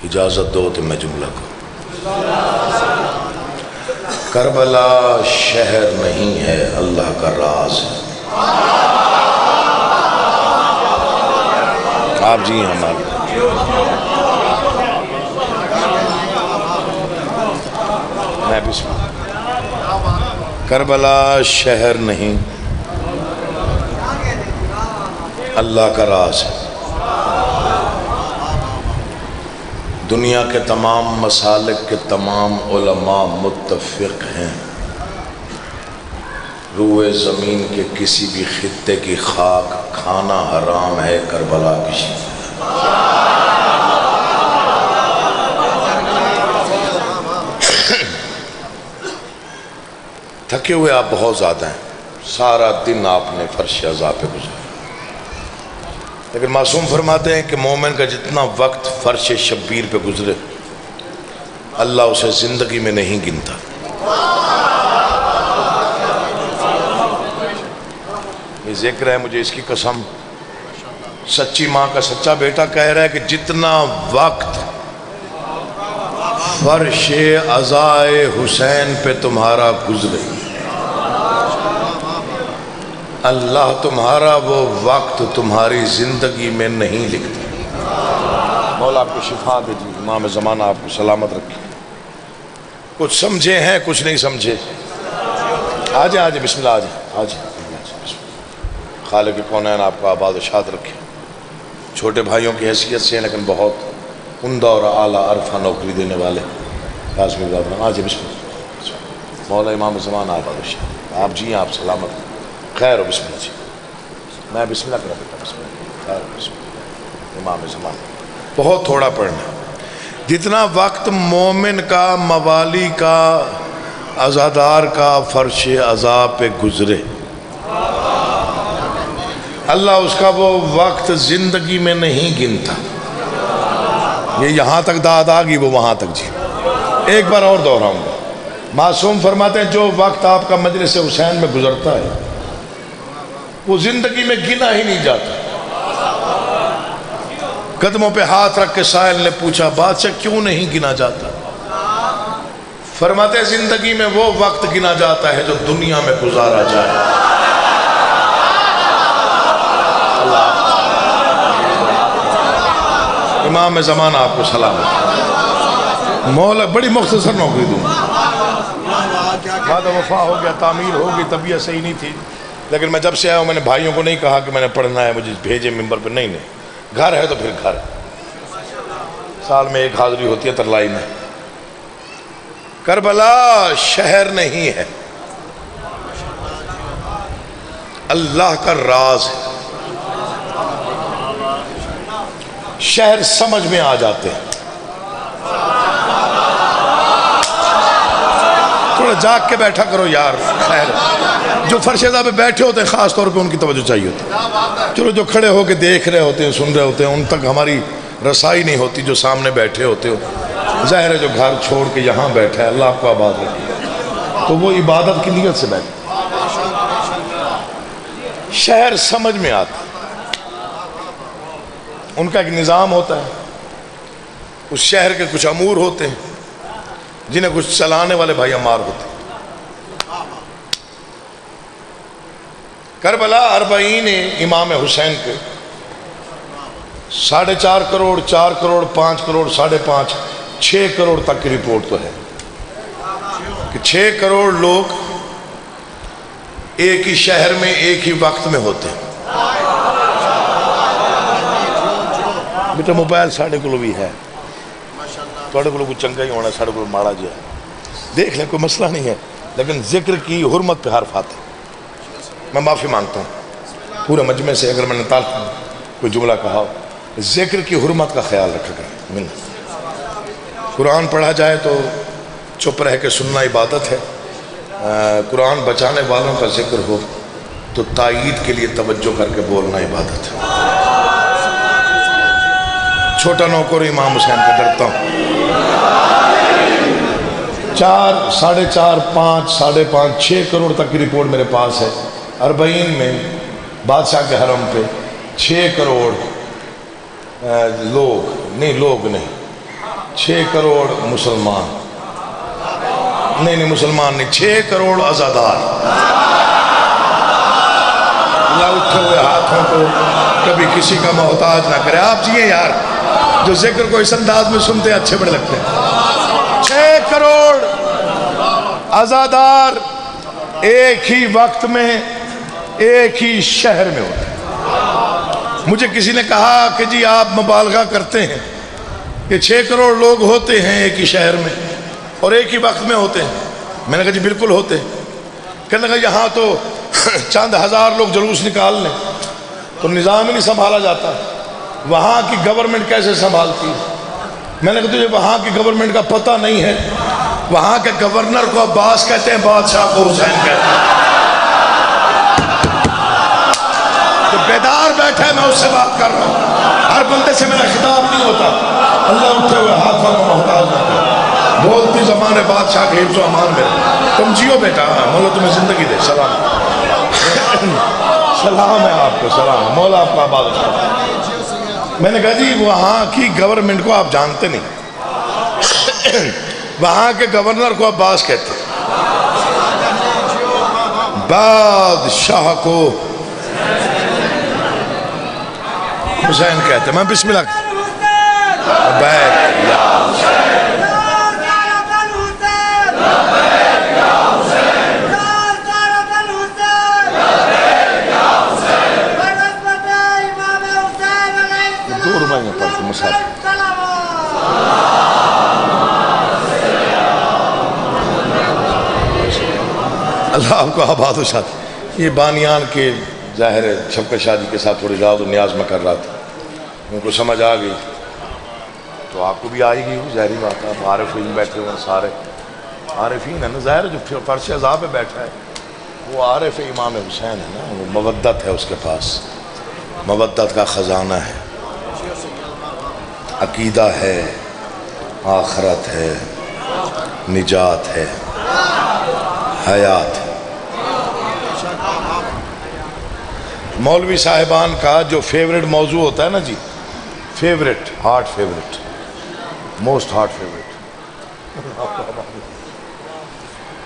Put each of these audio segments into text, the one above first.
اجازت دو تو میں جملہ کو کربلا شہر نہیں ہے، اللہ کا راز ہے۔ آپ جی ہمارے میں بسم اللہ۔ کربلا شہر نہیں، اللہ کا راز ہے۔ دنیا کے تمام مسالک کے تمام علماء متفق ہیں، روئے زمین کے کسی بھی خطے کی خاک کھانا حرام ہے، کربلا کی شہر۔ تھکے ہوئے آپ بہت زیادہ ہیں، سارا دن آپ نے فرش عزا پہ گزارا، لیکن معصوم فرماتے ہیں کہ مومن کا جتنا وقت فرش شبیر پہ گزرے اللہ اسے زندگی میں نہیں گنتا۔ یہ ذکر ہے، مجھے اس کی قسم سچی ماں کا سچا بیٹا کہہ رہا ہے کہ جتنا وقت فرش عزائے حسین پہ تمہارا گزرے اللہ تمہارا وہ وقت تمہاری زندگی میں نہیں لکھتا۔ مولا آپ کو شفا دے جی، امام زمانہ آپ کو سلامت رکھے۔ کچھ سمجھے ہیں کچھ نہیں سمجھے، آجائیں آجائیں بسم اللہ، آجائیں خالق کونین آپ کو آباد و شاد رکھے۔ چھوٹے بھائیوں کی حیثیت سے ہیں لیکن بہت عمدہ اور اعلیٰ عرفہ نوکری دینے والے قاسم اللہ، آجائیں بسم اللہ۔ مولا امام زمانہ آباد و شاد، آپ جی آپ سلامت خیر و بسم اللہ جی، میں بسم اللہ کرا بیٹا، بسم اللہ خیر و بسم اللہ۔ امام زمانہ بہت تھوڑا پڑھنا، جتنا وقت مومن کا موالی کا عزادار کا فرش عزا پہ گزرے اللہ اس کا وہ وقت زندگی میں نہیں گنتا۔ یہ یہاں تک داد آ گئی وہ وہاں تک جی، ایک بار اور دہراؤں گا۔ معصوم فرماتے ہیں جو وقت آپ کا مجلس حسین میں گزرتا ہے وہ زندگی میں گنا ہی نہیں جاتا۔ قدموں پہ ہاتھ رکھ کے سائل نے پوچھا بادشاہ کیوں نہیں گنا جاتا؟ فرماتے ہیں زندگی میں وہ وقت گنا جاتا ہے جو دنیا میں گزارا جائے۔ امام زمانہ آپ کو سلام۔ مولا بڑی مختصر نوکری دوں، وعدہ وفا ہو گیا، تعمیر ہو گئی، طبیعت صحیح نہیں تھی، لیکن میں جب سے آیا ہوں میں نے بھائیوں کو نہیں کہا کہ میں نے پڑھنا ہے مجھے بھیجے ممبر پہ، نہیں، گھر ہے تو پھر گھر، سال میں ایک حاضری ہوتی ہے ترلائی میں۔ کربلا شہر نہیں ہے، اللہ کا راز ہے۔ شہر سمجھ میں آ جاتے ہیں، تھوڑا جاگ کے بیٹھا کرو یار، خیر جو فرش عزا پہ بیٹھے ہوتے ہیں خاص طور پہ ان کی توجہ چاہیے ہوتی ہے، چلو جو کھڑے ہو کے دیکھ رہے ہوتے ہیں سن رہے ہوتے ہیں ان تک ہماری رسائی نہیں ہوتی، جو سامنے بیٹھے ہوتے ہو ظاہر ہے جو گھر چھوڑ کے یہاں بیٹھا ہے اللہ آپ کو آباد رکھے تو وہ عبادت کی نیت سے بیٹھے۔ شہر سمجھ میں آتا، ان کا ایک نظام ہوتا ہے، اس شہر کے کچھ امور ہوتے ہیں جنہیں کچھ چلانے والے بھائی امار ہوتے ہیں۔ کربلا 40 امام حسین کے 4.5 کروڑ 4 کروڑ 5 کروڑ 5.5 6 کروڑ تک کی رپورٹ تو ہے کہ 6 کروڑ لوگ ایک ہی شہر میں ایک ہی وقت میں ہوتے ہیں۔ بیٹا موبائل ساڑھے کو بھی ہے، تھوڑے کو چنگا ہی ہونا، ساڑھے کو ماڑا جو ہے دیکھ لیں، کوئی مسئلہ نہیں ہے، لیکن ذکر کی حرمت پہ حرف آتے۔ میں معافی مانگتا ہوں پورے مجمع سے اگر میں نے کوئی جملہ کہا ہو، ذکر کی حرمت کا خیال رکھا کریں۔ قرآن پڑھا جائے تو چپ رہ کے سننا عبادت ہے، قرآن بچانے والوں کا ذکر ہو تو تائید کے لیے توجہ کر کے بولنا عبادت ہے۔ چھوٹا نوکر امام حسین کا ڈرتا ہوں۔ 4 4.5 5 5.5 6 کروڑ تک کی رپورٹ میرے پاس ہے۔ 40 میں بادشاہ کے حرم پہ 6 کروڑ لوگ نہیں 6 کروڑ مسلمان نہیں مسلمان نہیں، 6 کروڑ عزادار۔ اللہ اٹھے ہوئے ہاتھوں کو کبھی کسی کا محتاج نہ کرے۔ آپ جیئے یار، جو ذکر کو اس انداز میں سنتے اچھے بڑے لگتے ہیں۔ 6 کروڑ عزادار ایک ہی وقت میں ایک ہی شہر میں ہوتے ہیں۔ مجھے کسی نے کہا کہ جی آپ مبالغہ کرتے ہیں کہ 6 کروڑ لوگ ہوتے ہیں ایک ہی شہر میں اور ایک ہی وقت میں ہوتے ہیں۔ میں نے کہا جی بالکل ہوتے ہیں۔ کہنے لگا یہاں تو چند ہزار لوگ جلوس نکال لیں تو نظام ہی نہیں سنبھالا جاتا، وہاں کی گورنمنٹ کیسے سنبھالتی؟ میں نے کہا تجھے وہاں کی گورنمنٹ کا پتہ نہیں ہے، وہاں کے گورنر کو عباس کہتے ہیں، بادشاہ کو حسین کہتے ہیں۔ جو بیدار بیٹھا ہے میں اس سے بات کر رہا ہوں، ہر بندے سے میرا خطاب نہیں ہوتا۔ اللہ اٹھے ہوئے ہاتھوں کو محتاج نہ کرے، بولتی زمان بادشاہ کے حفظ و امان میں۔ تم جیو بیٹا، مولا تمہیں زندگی دے۔ سلام سلام ہے آپ کو، سلام، مولا آپ کا آباد رکھے۔ میں نے کہا جی وہاں کی گورنمنٹ کو آپ جانتے نہیں، وہاں کے گورنر کو عباس کہتے ہیں، بادشاہ کو حسین کہتے ہیں۔ میں بسم اللہ بیٹھ یا اللہ آپ کو آباد و شاد۔ یہ بانیان کے ظاہر ہے شفقت شاہ جی کے ساتھ تھوڑی راز و نیاز میں کر رہا تھا، ان کو سمجھ آ گئی تو آپ کو بھی آئے گی، ظاہری بات ہے۔ آپ عارفین بیٹھے ہوئے ہیں، سارے عارفین ہیں نا، ظاہر ہے جو فرش عزا پہ بیٹھا ہے وہ عارف امام حسین ہے نا، وہ مودت ہے اس کے پاس، مودت کا خزانہ ہے، عقیدہ ہے، آخرت ہے، نجات ہے، حیات ہے۔ مولوی صاحبان کا جو فیوریٹ موضوع ہوتا ہے نا جی، favourite, heart favourite, most heart favourite,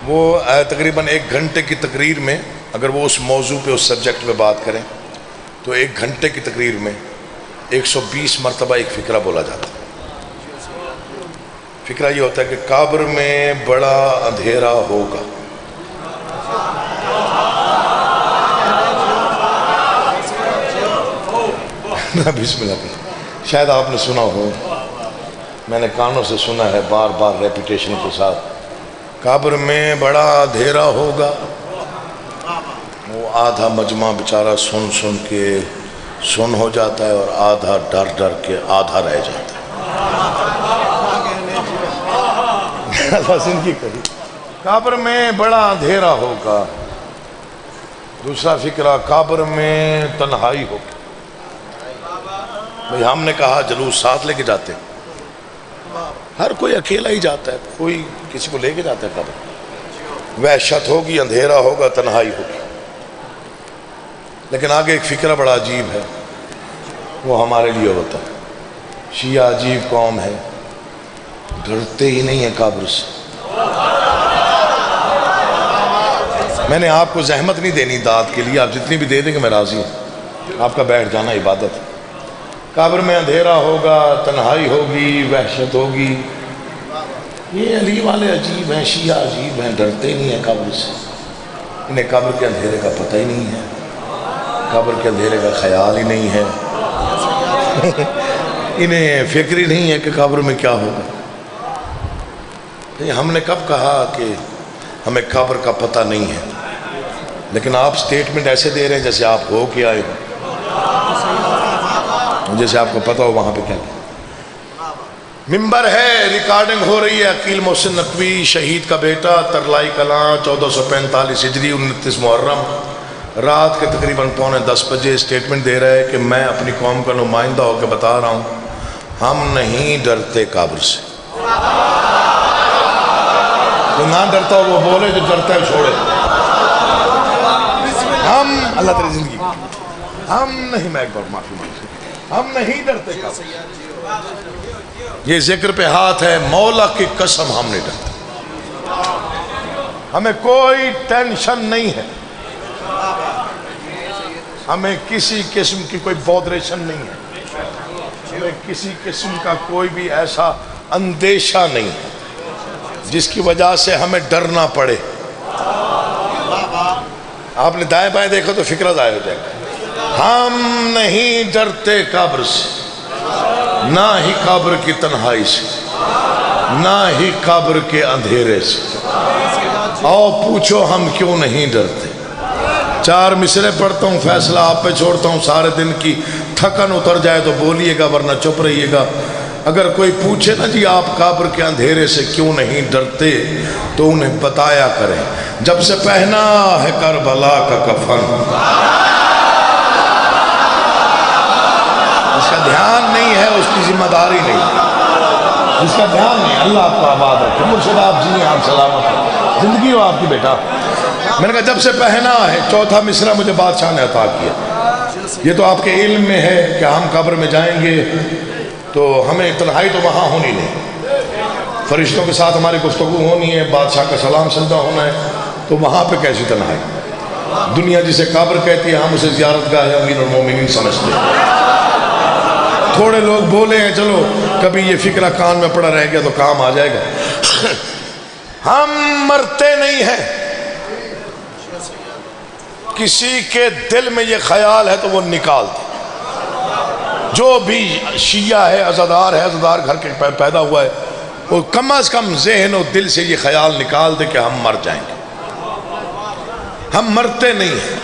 وہ تقریباً 1 گھنٹے کی تقریر میں اگر وہ اس موضوع پہ اس سبجیکٹ پہ بات کریں تو 1 گھنٹے کی تقریر میں 120 مرتبہ ایک فقرہ بولا جاتا ہے۔ فقرہ یہ ہوتا ہے کہ قبر میں بڑا اندھیرا ہوگا، بسم اللہ کریں۔ شاید آپ نے سنا ہو، میں نے کانوں سے سنا ہے بار بار ریپیٹیشن کے ساتھ، قبر میں بڑا اندھیرا ہوگا۔ وہ آدھا مجمع بیچارہ سن سن کے سن ہو جاتا ہے اور آدھا ڈر ڈر کے آدھا رہ جاتا ہے۔ قبر میں بڑا اندھیرا ہوگا۔ دوسرا فقرہ، قبر میں تنہائی ہوگی۔ بھئی ہم نے کہا جلوس ساتھ لے کے جاتے، ہر کوئی اکیلا ہی جاتا ہے، کوئی کسی کو لے کے جاتا ہے قبر۔ وحشت ہوگی، اندھیرا ہوگا، تنہائی ہوگی۔ لیکن آگے ایک فقرہ بڑا عجیب ہے، وہ ہمارے لیے ہوتا ہے۔ شیعہ عجیب قوم ہے، ڈرتے ہی نہیں ہیں قبر سے۔ میں نے آپ کو زحمت نہیں دینی داد کے لیے، آپ جتنی بھی دے دیں گے میں راضی ہوں، آپ کا بیٹھ جانا عبادت ہے۔ قبر میں اندھیرا ہوگا، تنہائی ہوگی، وحشت ہوگی۔ یہ علی والے عجیب ہیں، شیعہ عجیب ہیں، ڈرتے ہی نہیں ہیں قبر سے۔ انہیں قبر کے اندھیرے کا پتہ ہی نہیں ہے، قبر کے اندھیرے کا خیال ہی نہیں ہے، انہیں فکر ہی نہیں ہے کہ قبر میں کیا ہوگا۔ ہم نے کب کہا کہ ہمیں قبر کا پتہ نہیں ہے؟ لیکن آپ سٹیٹمنٹ ایسے دے رہے ہیں جیسے آپ ہو کے آئے ہو، جیسے آپ کو پتہ ہو وہاں پہ کیا کیا۔ ممبر ہے، ریکارڈنگ ہو رہی ہے، عقیل محسن نقوی شہید کا بیٹا، ترلائی کلاں، 1445 ہجری 29 محرم رات کے تقریباً 9:45 بجے اسٹیٹمنٹ دے رہا ہے کہ میں اپنی قوم کا نمائندہ ہو کے بتا رہا ہوں، ہم نہیں ڈرتے قبر سے۔ جو نہ ڈرتا ہو وہ بولے، جو ڈرتا ہے چھوڑے۔ ہم اللہ تیری زندگی، ہم نہیں، میں ایک بار معافی مانگتا ہوں، ہم نہیں ڈرتے قبر سے۔ یہ ذکر پہ ہاتھ ہے، مولا کی قسم ہم نہیں ڈرتے، ہمیں کوئی ٹینشن نہیں ہے، ہمیں کسی قسم کی کوئی بودریشن نہیں ہے، ہمیں کسی قسم کا کوئی بھی ایسا اندیشہ نہیں ہے جس کی وجہ سے ہمیں ڈرنا پڑے۔ آپ نے دائیں بائیں دیکھو تو فکرہ ظاہر ہو جائے گا۔ ہم نہیں ڈرتے قبر سے، نہ ہی قبر کی تنہائی سے، نہ ہی قبر کے اندھیرے سے۔ آؤ پوچھو ہم کیوں نہیں ڈرتے۔ 4 مصرے پڑھتا ہوں، فیصلہ آپ پہ چھوڑتا ہوں، سارے دن کی تھکن اتر جائے تو بولیے گا ورنہ چپ رہیے گا۔ اگر کوئی پوچھے نا جی آپ قبر کے اندھیرے سے کیوں نہیں ڈرتے تو انہیں بتایا کریں، جب سے پہنا ہے کربلا کا کفن، اس کا دھیان نہیں ہے، اس کی ذمہ داری نہیں، اس کا دھیان نہیں۔ اللہ آپ کو آباد رکھے، مرشد آپ جی آپ سلامت ہیں، زندگی ہو آپ کی بیٹا۔ میں نے کہا جب سے پہنا ہے، 4تھا مصرع مجھے بادشاہ نے عطا کیا۔ یہ تو آپ کے علم میں ہے کہ ہم قبر میں جائیں گے تو ہمیں تنہائی تو وہاں ہونی نہیں، فرشتوں کے ساتھ ہماری گفتگو ہونی ہے، بادشاہ کا سلام سجدہ ہونا ہے، تو وہاں پہ کیسی تنہائی؟ دنیا جسے قبر کہتی ہے ہم اسے زیارت گاہ امیر المومنین سمجھتے ہیں۔ تھوڑے لوگ بولے ہیں چلو کبھی یہ فکرہ کان میں پڑا رہ گیا تو کام آ جائے گا۔ ہم مرتے نہیں ہیں، کسی کے دل میں یہ خیال ہے تو وہ نکال دے۔ جو بھی شیعہ ہے، عزادار ہے، عزادار گھر کے پیدا ہوا ہے، وہ کم از کم ذہن و دل سے یہ خیال نکال دے کہ ہم مر جائیں گے۔ ہم مرتے نہیں ہیں،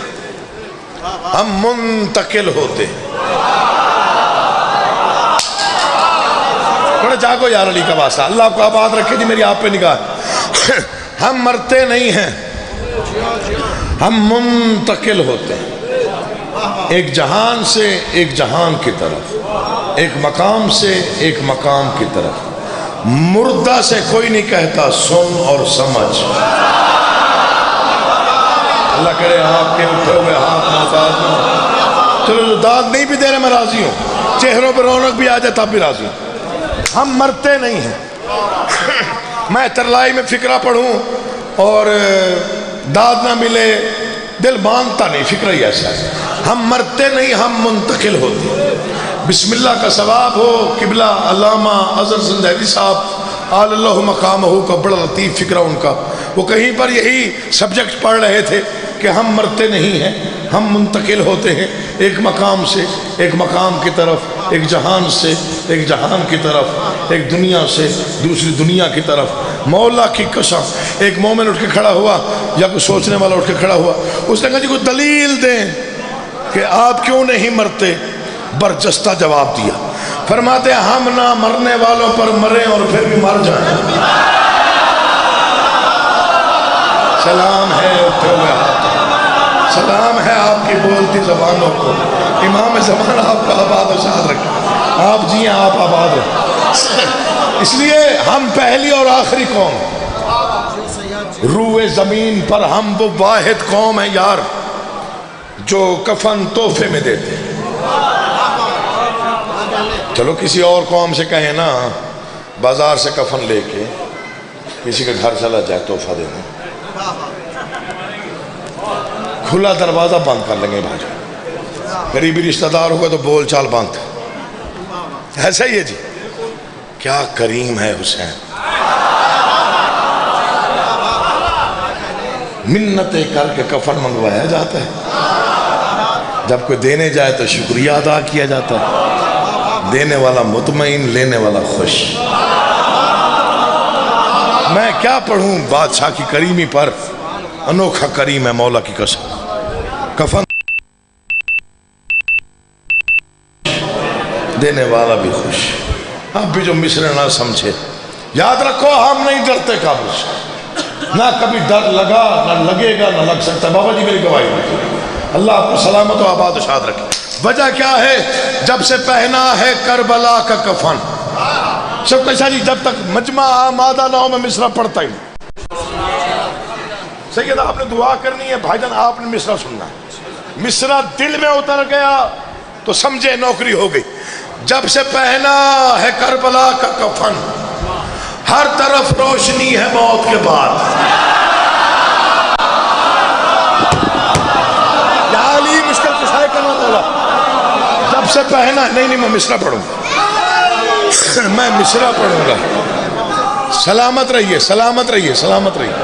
ہم منتقل ہوتے ہیں۔ تھوڑا جاگو یار علی کا واسطہ، اللہ آپ کو آباد رکھے جی، میری آپ پہ نگاہ۔ ہم مرتے نہیں ہیں، ہم منتقل ہوتے ہیں، ایک جہان سے ایک جہان کی طرف، ایک مقام سے ایک مقام کی طرف۔ مردہ سے کوئی نہیں کہتا سن اور سمجھ۔ اللہ کرے آپ کے اٹھے ہوئے ہاتھ محتاج ہوں، چلو داد نہیں بھی دے رہے میں راضی ہوں، چہروں پہ رونق بھی آ جائے تب بھی راضی ہوں۔ ہم مرتے نہیں ہیں۔ میں ترلائی میں فکرہ پڑھوں اور داد نہ ملے، دل باندھتا نہیں، فکرہ ہی ایسا ہے۔ ہم مرتے نہیں، ہم منتقل ہوتے ہیں۔ بسم اللہ کا ثواب ہو، قبلہ علامہ اظہر زندہری صاحب آل اللہ مقامہ کا بڑا لطیف فکرہ ان کا، وہ کہیں پر یہی سبجیکٹ پڑھ رہے تھے کہ ہم مرتے نہیں ہیں، ہم منتقل ہوتے ہیں، ایک مقام سے ایک مقام کی طرف، ایک جہان سے ایک جہان کی طرف، ایک دنیا سے دوسری دنیا کی طرف۔ مولا کی قسم، ایک مومن اٹھ کے کھڑا ہوا یا کوئی سوچنے والا اٹھ کے کھڑا ہوا، اس نے کہا جی کوئی دلیل دیں کہ آپ کیوں نہیں مرتے؟ برجستہ جواب دیا، فرماتے ہم نہ مرنے والوں پر مریں اور پھر بھی مر جائیں۔ سلام ہے اٹھے ہوئے ہاتھ، سلام ہے آپ کی بولتی زبانوں کو، امام زمان آپ کا آباد و شاد رکھے، آپ جی ہیں آپ آباد رکھے۔ اس لیے ہم پہلی اور آخری قوم، روئے زمین پر ہم وہ واحد قوم ہیں یار جو کفن تحفے میں دیتے ہیں۔ چلو کسی اور قوم سے کہیں نا بازار سے کفن لے کے کسی کے گھر چلا جائے تحفہ دینا، کھلا دروازہ بند کر لیں گے بھائی، قریبی رشتہ دار ہوگا تو بول چال بند۔ ایسا ہی ہے جی، کیا کریم ہے حسین، منتیں کر کے کفن منگوایا جاتا ہے، جب کوئی دینے جائے تو شکریہ ادا کیا جاتا ہے، دینے والا مطمئن، لینے والا خوش۔ میں کیا پڑھوں بادشاہ کی کریمی پر، انوکھا کریم ہے مولا کی قسم۔ کفن دینے والا بھی خوش۔ اب بھی جو مصرع نہ سمجھے، یاد رکھو ہم نہیں ڈرتے قبر سے، نہ کبھی ڈر لگا نہ لگے گا نہ لگ سکتا۔ بابا جی میری گواہی دیجیے، اللہ آپ کو سلامت و آباد و شاد رکھے۔ وجہ کیا ہے؟ جب سے پہنا ہے کربلا کا کفن۔ سب کہا جی جب تک مجمع آمادہ نہ ہو میں مصرع پڑھتا ہی سید آپ نے دعا کرنی ہے، بھائی جان آپ نے مصرع سننا ہے۔ مصرع دل میں اتر گیا تو سمجھے نوکری ہو گئی۔ جب سے پہنا ہے کربلا کا کفن، ہر طرف روشنی ہے موت کے بعد۔ یا علی مشکل کشائی کرنا مولا، جب سے پہنا، نہیں میں مصرع پڑھوں گا، میں مصرع پڑھوں گا۔ سلامت رہیے، سلامت رہیے، سلامت رہیے۔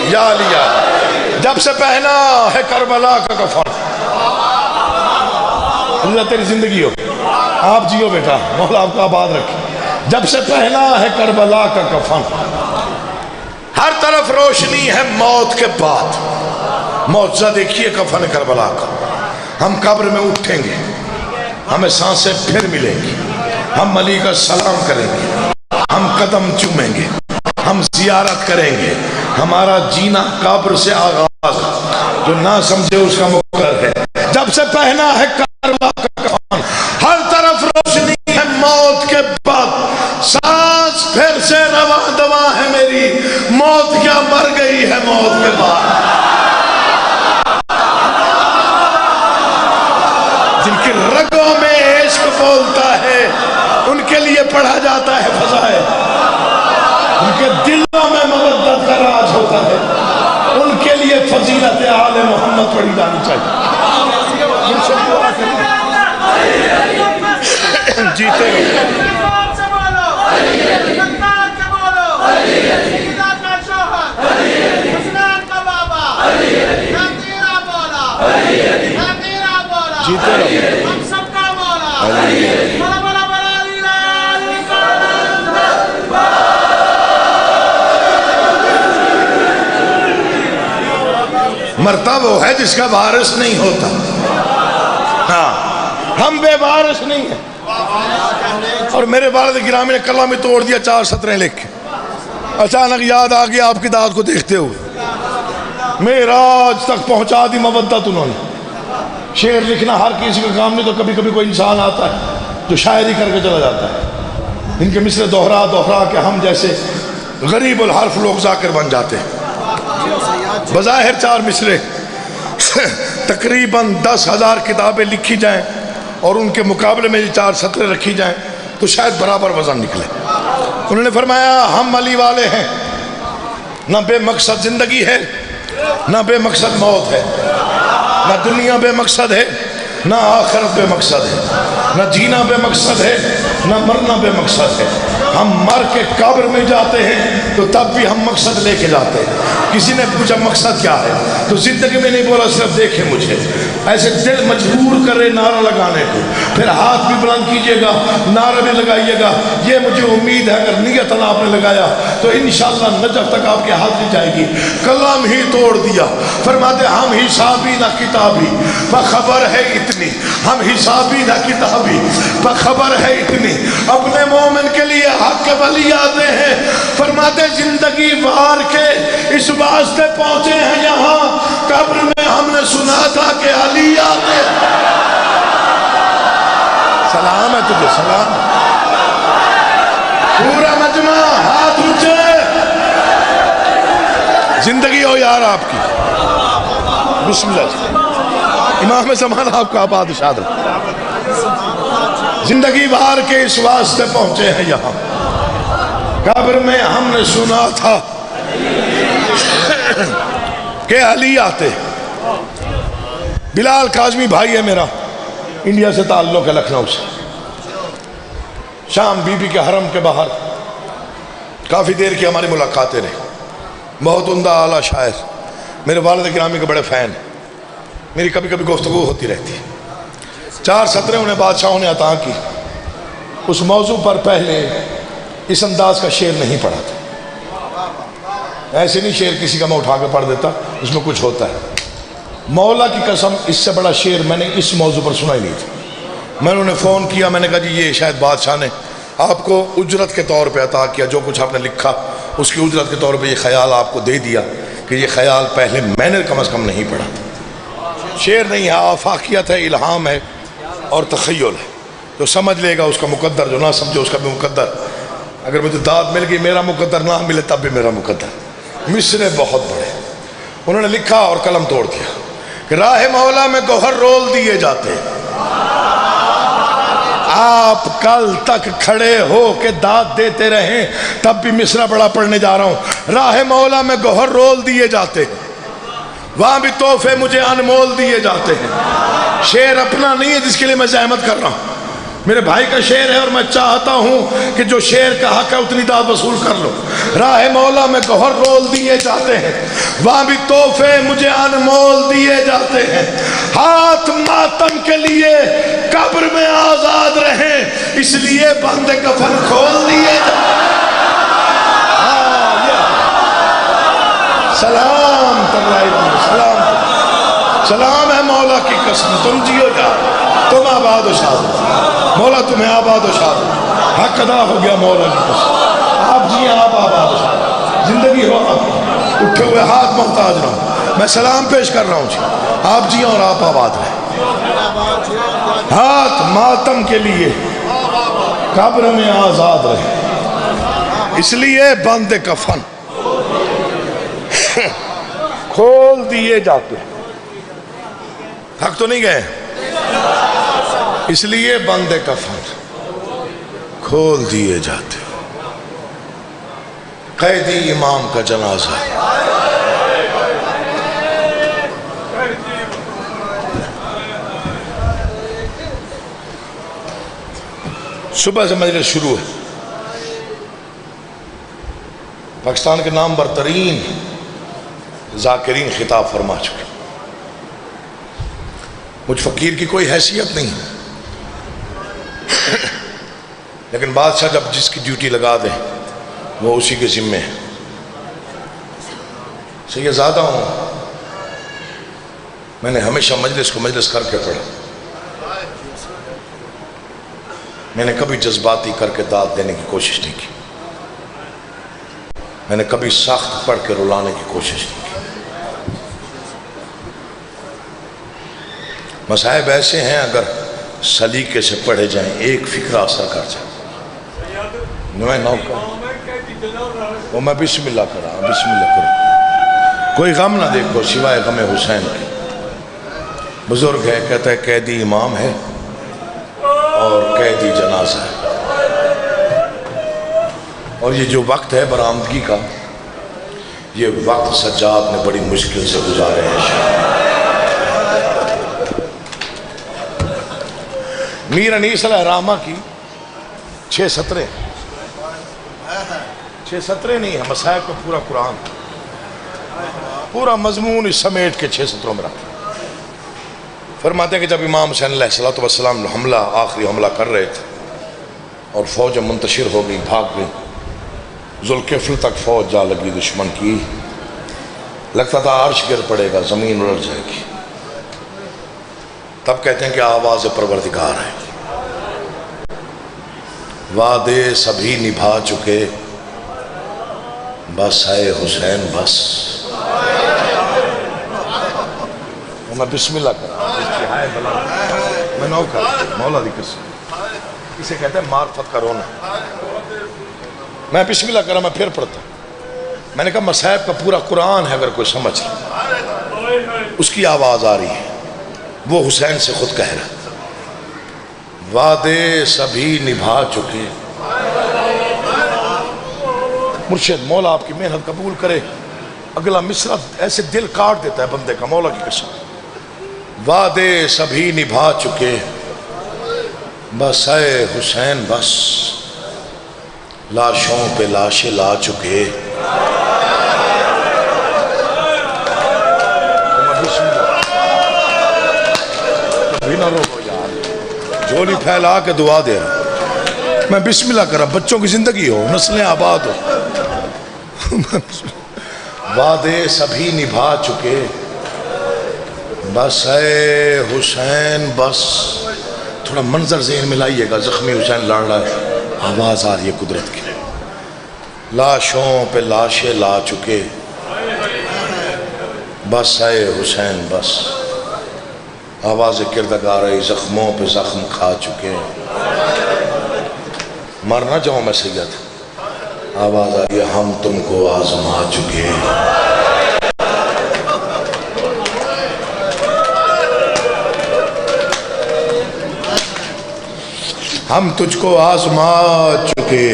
یا علی یا جب سے پہنا ہے کربلا کا کفن، اللہ تیری زندگی ہو، آپ جیو بیٹا، مولا آپ کو آباد رکھے۔ جب سے پہنا ہے کربلا کا کفن، ہر طرف روشنی ہے موت کے بعد۔ معجزہ دیکھیے کفن کربلا کا، ہم قبر میں اٹھیں گے، ہمیں سانسیں پھر ملیں گی، ہم علی کا سلام کریں گے، ہم قدم چومیں گے، ہم زیارت کریں گے۔ ہمارا جینا قبر سے آغاز، جو نہ سمجھے اس کا مقرر ہے۔ جب سے پہنا ہے کربلا کا کفن، ہر طرف روشنی ہے موت کے بعد۔ سانس پھر سے رواں دواں ہے میری، موت کیا مر گئی ہے موت کے بعد۔ جن کی رگوں میں عشق بولتا ہے، ان کے لیے پڑھا جاتا ہے فضائل، ان کے دلوں میں مودت کا راج ہوتا ہے، ان کے لیے فضیلت آل محمد پڑھی جانی چاہیے۔ جیتے جیتے رہو۔ مرتا وہ ہے جس کا وارث نہیں ہوتا، ہاں ہم بے وارث نہیں ہیں۔ اور میرے والد گرامی نے کلام میں توڑ دیا 4 سطریں لکھ کے، اچانک یاد آ گیا آپ کی دعوت کو دیکھتے ہوئے، معراج تک پہنچا دی مودت انہوں نے۔ شعر لکھنا ہر کسی کا کام نہیں، تو کبھی کبھی کوئی انسان آتا ہے جو شاعری کر کے چلا جاتا ہے۔ ان کے مصرع دوہرا دوہرا کے ہم جیسے غریب الحرف لوگ ذاکر بن جاتے ہیں۔ بظاہر 4 مصرے، تقریباً 10,000 کتابیں لکھی جائیں اور ان کے مقابلے میں یہ 4 سطریں رکھی جائیں تو شاید برابر وزن نکلے۔ انہوں نے فرمایا ہم علی والے ہیں، نہ بے مقصد زندگی ہے، نہ بے مقصد موت ہے، نہ دنیا بے مقصد ہے، نہ آخرت بے مقصد ہے، نہ جینا بے مقصد ہے، نہ مرنا بے مقصد ہے۔ ہم مر کے قبر میں جاتے ہیں تو تب بھی ہم مقصد لے کے جاتے ہیں۔ کسی نے پوچھا مقصد کیا ہے تو زندگی میں نہیں بولا صرف دیکھیں مجھے، ایسے دل مجبور کرے نعرہ لگانے کو، پھر ہاتھ بھی بلند کیجئے گا، نعرہ بھی لگائیے گا۔ یہ مجھے امید ہے اگر نیتاً آپ نے لگایا تو انشاءاللہ نجف تک آپ کے ہاتھ نہیں جائے گی۔ کلام ہی توڑ دیا، فرماتے ہم حسابی نہ کتابی، بخبر ہے اتنی، ہم حسابی نہ کتابی، بخبر ہے اتنی، اپنے مومن کے لیے حق کے ولی آتے ہیں۔ فرماتے زندگی وار کے اس واسطے پہنچے ہیں یہاں، قبر میں ہم نے سنا تھا کہ علی آتے۔ سلام ہے تجھے، سلام۔ پورا مجمع ہاتھ اونچے، زندگی ہو یار آپ کی۔ بسم اللہ، امام زمان آپ کا آباد اشاد رکھے۔ زندگی بھار کے اس واسطے پہنچے ہیں یہاں، قبر میں ہم نے سنا تھا کہ علی آتے۔ بلال کاظمی بھائی ہے میرا، انڈیا سے تعلق ہے، لکھنؤ سے، شام بی بی کے حرم کے باہر کافی دیر کی ہماری ملاقاتیں رہی۔ بہت عمدہ اعلیٰ شاعر، میرے والد گرامی کے بڑے فین، میری کبھی کبھی گفتگو ہوتی رہتی ہے۔ 4 سطریں انہیں بادشاہوں نے عطا کی۔ اس موضوع پر پہلے اس انداز کا شعر نہیں پڑھا تھا، ایسے نہیں شعر کسی کا میں اٹھا کے پڑھ دیتا، اس میں کچھ ہوتا ہے۔ مولا کی قسم اس سے بڑا شعر میں نے اس موضوع پر سنا ہی نہیں تھا۔ میں نے انہیں فون کیا، میں نے کہا جی یہ شاید بادشاہ نے آپ کو اجرت کے طور پہ عطا کیا، جو کچھ آپ نے لکھا اس کی اجرت کے طور پہ یہ خیال آپ کو دے دیا کہ یہ خیال پہلے میں نے کم از کم نہیں پڑھا۔ شعر نہیں ہے، آفاقیت ہے، الہام ہے اور تخیل ہے۔ جو سمجھ لے گا اس کا مقدر، جو نہ سمجھے اس کا بھی مقدر۔ اگر مجھے داد مل گئی میرا مقدر، نہ ملے تب بھی میرا مقدر۔ مصرے بہت بڑے انہوں نے لکھا اور قلم توڑ دیا۔ کہ راہ مولا میں گوہر رول دیے جاتے ہیں۔ آپ کل تک کھڑے ہو کے داد دیتے رہیں، تب بھی مصرع بڑا پڑھنے جا رہا ہوں۔ راہ مولا میں گوہر رول دیے جاتے ہیں، وہاں بھی تحفے مجھے انمول دیے جاتے ہیں۔ شعر اپنا نہیں ہے جس کے لیے میں زحمت کر رہا ہوں، میرے بھائی کا شعر ہے، اور میں چاہتا ہوں کہ جو شعر کا حق ہے اتنی داد وصول کر لو۔ راہ مولا میں گوہر رول دیے جاتے ہیں، وہاں بھی تحفے مجھے انمول دیے جاتے ہیں۔ ہاتھ ماتم کے لیے قبر میں آزاد رہیں، اس لیے بند کفن کھول دیے جاتے ہیں۔ سلام سلام سلام ہے مولا کی قسم، تم جیو جا، تم آباد و شاد، مولا تمہیں آباد و شاد، حق ادا ہو گیا مولا کی قسم، آپ جیے آپ آباد و شاد، زندگی ہو آپ اٹھے ہوئے ہاتھ محتاج رہو، میں سلام پیش کر رہا ہوں جی، آپ جیے اور آپ آباد رہیں۔ ہاتھ ماتم کے لیے قبر میں آزاد رہے، اس لیے بند کفن کھول دیے جاتے ہیں۔ حق تو نہیں گئے، اس لیے بند کفن کھول دیے جاتے ہیں۔ قیدی امام کا جنازہ، صبح سے مجلس شروع ہے، پاکستان کے نام برترین ذاکرین خطاب فرما چکے، مجھ فقیر کی کوئی حیثیت نہیں، لیکن بادشاہ جب جس کی ڈیوٹی لگا دے وہ اسی کے ذمے ہے۔ سیدزادہ ہوں، میں نے ہمیشہ مجلس کو مجلس کر کے پڑھا، میں نے کبھی جذباتی کر کے داد دینے کی کوشش نہیں کی، میں نے کبھی سخت پڑھ کے رلانے کی کوشش نہیں کی۔ مصائب ایسے ہیں اگر سلیقے سے پڑھے جائیں ایک فکرہ اثر کر جائے۔ وہ میں بسم اللہ کر رہا ہوں، بسم اللہ کرو، کوئی غم نہ دیکھو سوائے غم حسین کے۔ بزرگ ہے، کہتا ہے قیدی امام ہے اور قیدی جنازہ ہے، اور یہ جو وقت ہے برآمدگی کا، یہ وقت سجاد نے بڑی مشکل سے گزارے ہیں۔ میر انیس علیہ الرحمہ کی 6 سطریں، 6 سطریں نہیں ہیں، مصائب کا پورا قرآن، پورا مضمون اس سمیٹ کے 6 سطروں میں رکھا۔ فرماتے ہیں کہ جب امام حسین علیہ السلام حملہ، آخری حملہ کر رہے تھے اور فوج منتشر ہو گئی، بھاگ گئی، ذوالکفل تک فوج جا لگی دشمن کی، لگتا تھا عرش گر پڑے گا، زمین الٹ جائے گی، تب کہتے ہیں کہ آواز پروردگار ہے، وعدے سبھی نبھا چکے، بس ہے حسین بس۔ میں بسم اللہ کر رہا ہوں، میں نو کر رہا ہوں، مولا دی قسم، اسے کہتے ہیں معرفت کا رونا۔ میں بسم اللہ کر رہا ہوں، میں پھر پڑھتا ہوں، میں نے کہا مصائب کا پورا قرآن ہے، اگر کوئی سمجھ لے، اس کی آواز آ رہی ہے، وہ حسین سے خود کہہ رہا، وعدے سبھی نبھا چکے۔ مرشد مولا آپ کی محنت قبول کرے، اگلا مصرع ایسے دل کاٹ دیتا ہے بندے کا، مولا کی قسم، وعدے سبھی نبھا چکے، بس اے حسین بس، لاشوں پہ لاشیں لا چکے۔ جھولی پھیلا کے دعا دے رہا، میں بسم اللہ کر رہا، بچوں کی زندگی ہو، نسلیں آباد ہو۔ وعدے سبھی نبھا چکے، بس اے حسین بس۔ تھوڑا منظر ذہن میں لائیے گا، زخمی حسین لڑ رہا ہے، آواز آ رہی ہے قدرت کی، لاشوں پہ لاشیں لا چکے، بس اے حسین بس۔ آواز کردگار ہے، زخموں پہ زخم کھا چکے، مر نہ جاؤں میں سید، آواز آئی ہم تم کو آزما چکے۔ ہم تجھ کو آزما چکے.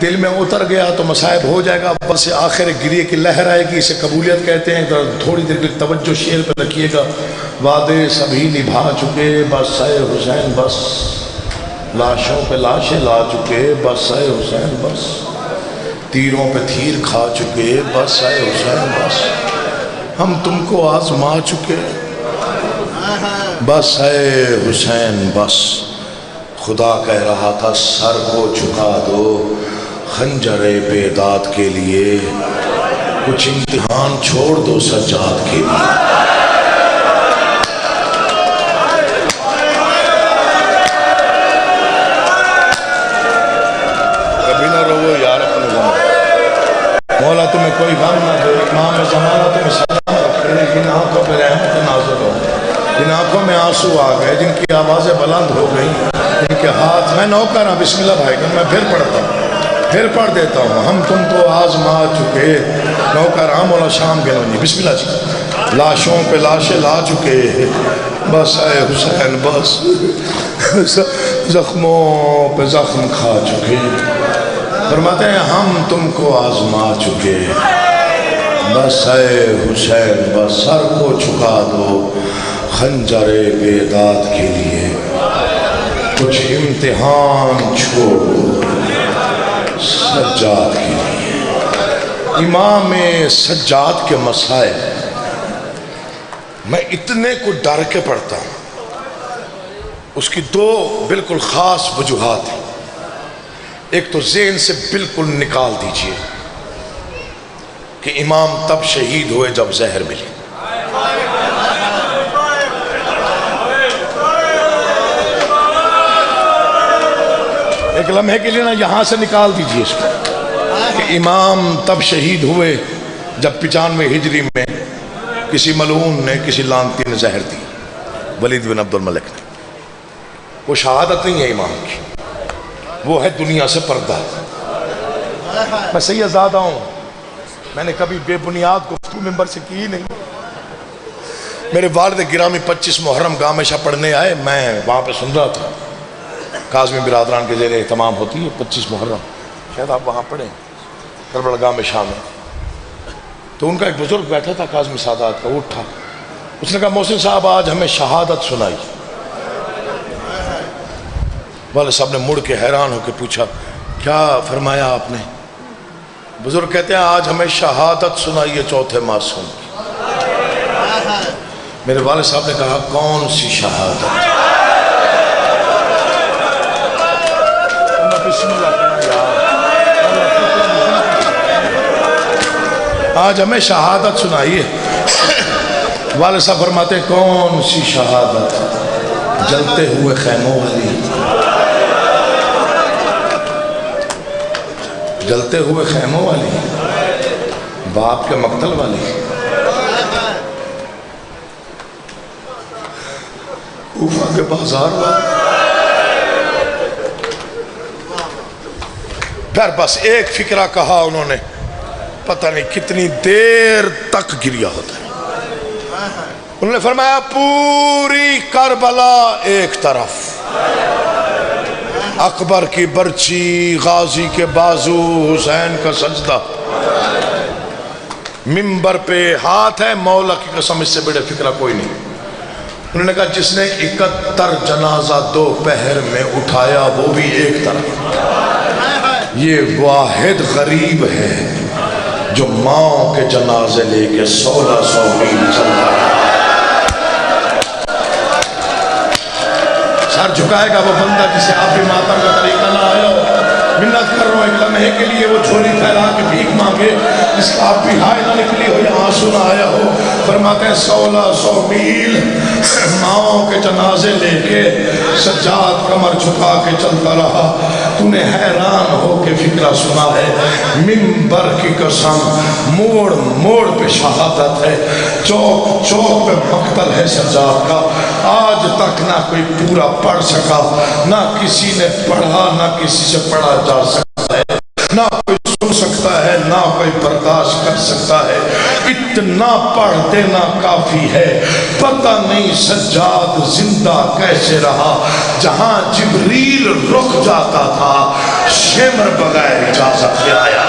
دل میں اتر گیا تو مصائب ہو جائے گا، بس آخر گریے کی لہر آئے گی، اسے قبولیت کہتے ہیں. تھوڑی دیر کے توجہ شعر پہ رکھیے گا. وعدے سبھی نبھا چکے بس اے حسین بس، لاشوں پہ لاشیں لا چکے بس اے حسین بس، تیروں پہ تیر کھا چکے بس اے حسین بس، ہم تم کو آزما چکے بس اے حسین بس. خدا کہہ رہا تھا سر کو جھکا دو خنجر بیداد کے لیے، کچھ امتحان چھوڑ دو سجاد کے لیے. کبھی نہ رو یار اپنے زمانے، مولا تمہیں کوئی غم نہ دے، امام زمانہ تمہیں سلام رکھے. جن آنکھوں پہ رحمت نازل ہو، جن آنکھوں میں آنسو آ گئے، جن کی آوازیں بلند ہو گئیں، جن کے ہاتھ، میں نوکر ہوں بسم اللہ بھائی میں پھر پڑھتا ہوں، پھر پڑھ دیتا ہوں. ہم تم کو آزما چکے، نوکر ہاں مولا شام کے لونی بسم اللہ جی. لاشوں پہ لاشیں لا چکے بس اے حسین بس، زخموں پہ زخم کھا چکے. فرماتے ہیں ہم تم کو آزما چکے بس اے حسین بس، سر کو جھکا دو خنجر بیداد کے لیے، کچھ امتحان چھوڑ دو سجاد کے لیے. امام سجاد کے مسائل میں اتنے کو ڈر کے پڑھتا ہوں. اس کی دو بالکل خاص وجوہات ہیں. ایک تو ذہن سے بالکل نکال دیجئے کہ امام تب شہید ہوئے جب زہر ملی. ایک لمحے کے لیے نا یہاں سے نکال دیجئے اس کو کہ امام تب شہید ہوئے جب 95 ہجری میں کسی ملعون نے، کسی لعنتی نے زہر دی، ولید بن عبد الملک نے. وہ شہادت نہیں ہے امام کی، وہ ہے دنیا سے پردہ. میں سید زادہ ہوں، میں نے کبھی بے بنیاد گفتگو ممبر سے کی ہی نہیں. میرے والد گرامی 25 محرم گاہ میں شاہ پڑھنے آئے، میں وہاں پہ سن رہا تھا. کاظمی برادران کے زیر اہتمام ہوتی ہے 25 محرم، شاید آپ وہاں پڑھیں کربلا گاہ میں شام میں. تو ان کا ایک بزرگ بیٹھا تھا کاظمی سادات کا، وہ اٹھا، اس نے کہا محسن صاحب آج ہمیں شہادت سنائی. والد صاحب نے مڑ کے حیران ہو کے پوچھا کیا فرمایا آپ نے؟ بزرگ کہتے ہیں آج ہمیں شہادت سنائی ہے چوتھے معصوم کی. میرے والد صاحب نے کہا کون سی شہادت؟ آج ہمیں شہادت سنائی ہے. والد صاحب فرماتے ہیں کون سی شہادت؟ جلتے ہوئے خیموں والی، جلتے ہوئے خیموں والی، باپ کے مقتل والی، کوفہ کے بازار والی. پھر بس ایک فکرہ کہا انہوں نے، پتہ نہیں کتنی دیر تک گریا ہوتا ہے. انہوں نے فرمایا پوری کربلا ایک طرف، اکبر کی برچی، غازی کے بازو، حسین کا سجدہ، ممبر پہ ہاتھ ہے، مولا کی قسم اس سے بڑے فکرہ کوئی نہیں. انہوں نے کہا جس نے 71 جنازہ دوپہر میں اٹھایا وہ بھی ایک طرف، یہ واحد غریب ہے جو ماں کے جنازے لے کے 1600 میل چلتا ہے. سر جھکائے گا وہ بندہ جسے آپ بھی ماتم کا طریقہ نہ آیا ہو. منت کر رہا ہوں ایک لمحے کے لیے وہ جھولی پھیلا کے بھیک مانگے جس کا آپ بھی ہائے نہ نکلی ہو یا آنسو نہ آیا ہو. فرماتے ہیں 1600 میل ماں کے جنازے لے کے سجاد کمر جھکا کے چلتا رہا. تو نے حیران ہو کے فکرہ سنا ہے، ممبر کی قسم موڑ موڑ پہ شہادت ہے، چوک چوک پہ مقتل ہے سجاد کا. آج تک نہ کوئی پورا پڑھ سکا، نہ کسی نے پڑھا، نہ کسی سے پڑھا جا سکتا ہے. نہ کوئی سن سکتا ہے نہ کوئی برداشت کر سکتا ہے. اتنا پڑھ دینا کافی ہے. پتہ نہیں سجاد زندہ کیسے رہا. جہاں جبریل رک جاتا تھا شمر بغیر اجازت کے آیا.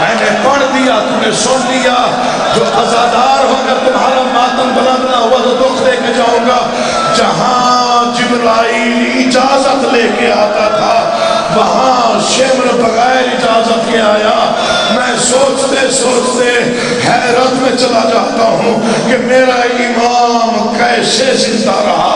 میں نے پڑھ دیا تم نے سن لیا. جو عزادار ہو کر تمہارا ماتم بلند نہ ہوا تو دکھ دے کے جاؤں گا. جہاں جبرائیل اجازت لے کے آتا تھا وہاں شمر بغیر اجازت کے آیا. میں سوچتے سوچتے حیرت میں چلا جاتا ہوں کہ میرا امام کیسے زندہ رہا.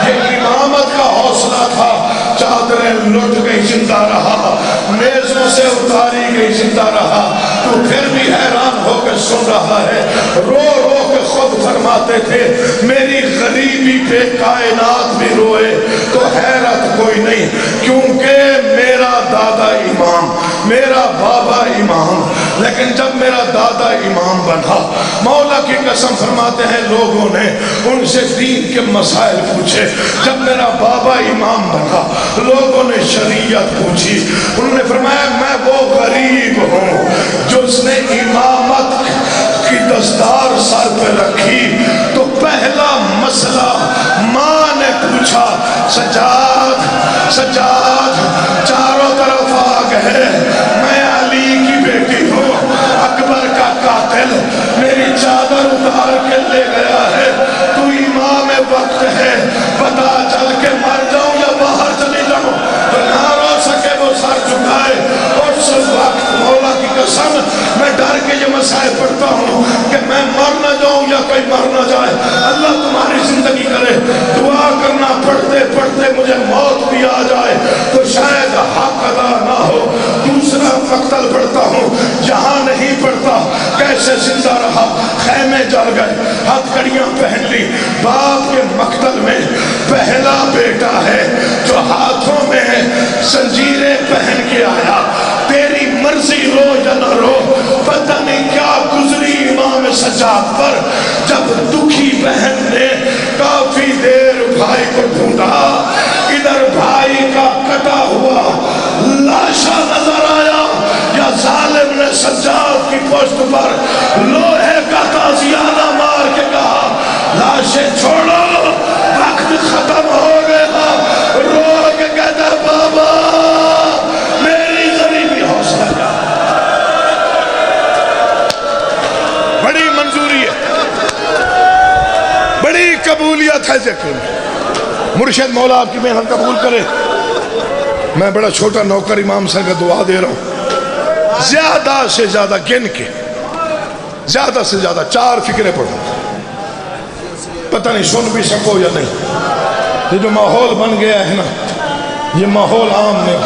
یہ امامت کا حوصلہ تھا. چادریں لٹ گئی زندہ رہا. میزوں سے اتاری گئی زندہ رہا. تو پھر بھی حیران ہو کے سن رہا ہے. رو رو کے خود فرماتے تھے میری غریبی پہ کائنات بھی روئے تو حیرت کوئی نہیں, کیونکہ میرا دادا امام میرا بابا امام. لیکن جب میرا دادا امام بنا مولا کی قسم فرماتے ہیں لوگوں نے ان سے دین کے مسائل پوچھے. جب میرا بابا امام بنا لوگوں نے شریعت پوچھی. انہوں نے فرمایا میں وہ غریب ہوں جو اس نے امامت کی دستار سر پہ رکھی تو پہلا مسئلہ ماں نے پوچھا سجاد سجاد چاروں طرف آگ ہے, میں علی کی بیٹی ہوں, اکبر کا قاتل میری چادر اتار کے لے گیا ہے, تو امام وقت ہے, پتا چل کے مر جاؤں یا باہر چلی جاؤں. تو نہ رو سکے وہ سر جھکائے. اس وقت مولا کی قسم میں ڈر کے یہ مسائل پڑھتا ہوں کہ میں مر نہ جاؤں یا کوئی مر نہ جائے. اللہ تمہاری زندگی کرے. دعا کرنا پڑھتے پڑھتے مجھے موت بھی آ جائے تو شاید حق ادا نہ ہو. دوسرا مقتل پڑھتا ہوں جہاں نہیں پڑھتا کیسے زندہ رہا. خیمے جل گئے, ہتھ کڑیاں پہن لی. باپ کے مقتل میں پہلا بیٹا ہے جو ہاتھوں میں زنجیریں پہن کے آیا. تیری مرضی رو یا نہ رو, پتہ نہیں کیا گزری امام سجاد پر. جب دکھی بہن نے کافی دیر بھائی کو ڈھونڈا, ادھر بھائی کا کٹا ہوا لاشا نظر آیا. یا ظالم نے سجاد کی پشت پر لوہے کا تازیانہ مار کے کہا لاشیں چھوڑو وقت ختم ہو گیا. رو کے کہتا بابا میری غریبی حوصلہ کیا. بڑی منظوری ہے, بڑی قبولیت ہے ذکر میں. مرشد مولا آپ کی محنت قبول کرے. میں بڑا چھوٹا نوکر امام صاحب کا دعا دے رہا ہوں. زیادہ سے زیادہ گن کے زیادہ سے زیادہ 4 فکریں پڑھوں. پتہ نہیں سن بھی سکو یا نہیں. یہ جو ماحول بن گیا ہے نا یہ ماحول عام نہیں.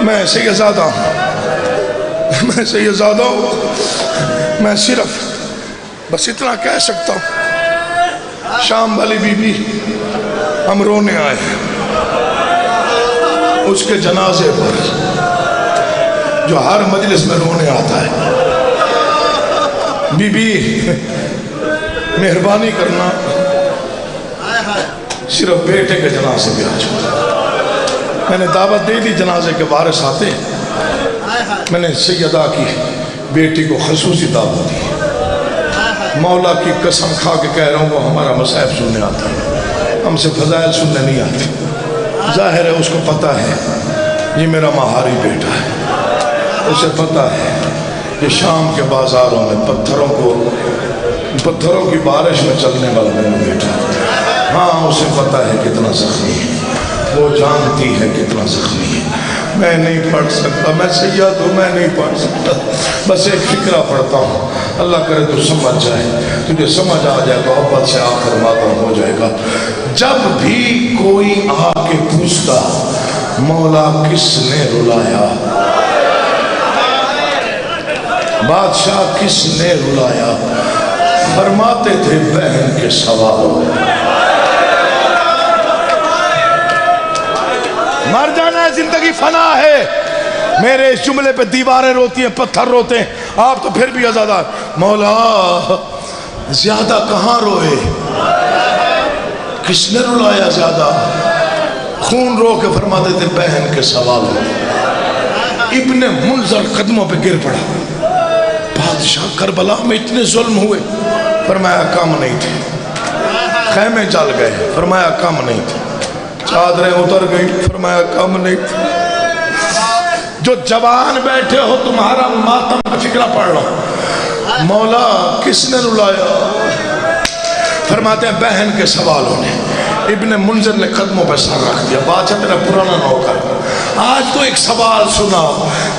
میں سیدزادہ ہوں. میں صرف بس اتنا کہہ سکتا ہوں شام والی بی بی ہم رونے آئے ہیں اس کے جنازے پر جو ہر مجلس میں رونے آتا ہے. بی بی مہربانی کرنا صرف بیٹے کے جنازے پہ آ جاؤ. میں نے دعوت دے دی جنازے کے وارث آتے. میں نے سیدہ کی بیٹی کو خصوصی دعوت دی. مولا کی قسم کھا کے کہہ رہا ہوں وہ ہمارا مصائب سننے آتا ہے, ہم سے فضائل سننے نہیں آتی. ظاہر ہے اس کو پتہ ہے یہ میرا مہاری بیٹا ہے. اسے پتہ ہے کہ شام کے بازاروں میں پتھروں کی بارش میں چلنے والا میرا بیٹا ہے. ہاں اسے پتہ ہے کتنا زخمی ہے, وہ جانتی ہے کتنا زخمی ہے. میں نہیں پڑھ سکتا, میں سید ہوں, میں نہیں پڑھ سکتا. بس ایک فکرہ پڑھتا ہوں, اللہ کرے تو سمجھ جائے, تجھے سمجھ آ جائے تو محبت سے آخر ماتم ہو جائے گا. جب بھی کوئی آ کے پوچھتا مولا کس نے رلایا, بادشاہ کس نے رلایا, فرماتے تھے بہن کے سوال. مر جانا ہے, زندگی فنا ہے. میرے اس جملے پہ دیواریں روتی ہیں, پتھر روتے ہیں, آپ تو پھر بھی آزادار. مولا زیادہ کہاں روئے, کس نے رلایا زیادہ؟ خون رو کے فرماتے تھے بہن کے سوال. ابن منذر قدموں پہ گر پڑا. بادشاہ کربلا میں اتنے ظلم ہوئے. فرمایا کم نہیں تھے. خیمے جل گئے. فرمایا کم نہیں تھے. چادریں اتر گئی. فرمایا کم نہیں تھے. جو جوان بیٹھے ہو تمہارا ماتم کا فکرہ پڑھ لو. مولا کس نے رلایا؟ فرماتے ہیں بہن کے سوالوں نے. ابن منذر نے قدموں پہ سر رکھ دیا. بادشاہ تیرا پرانا نوکر، آج تو ایک سوال سنا.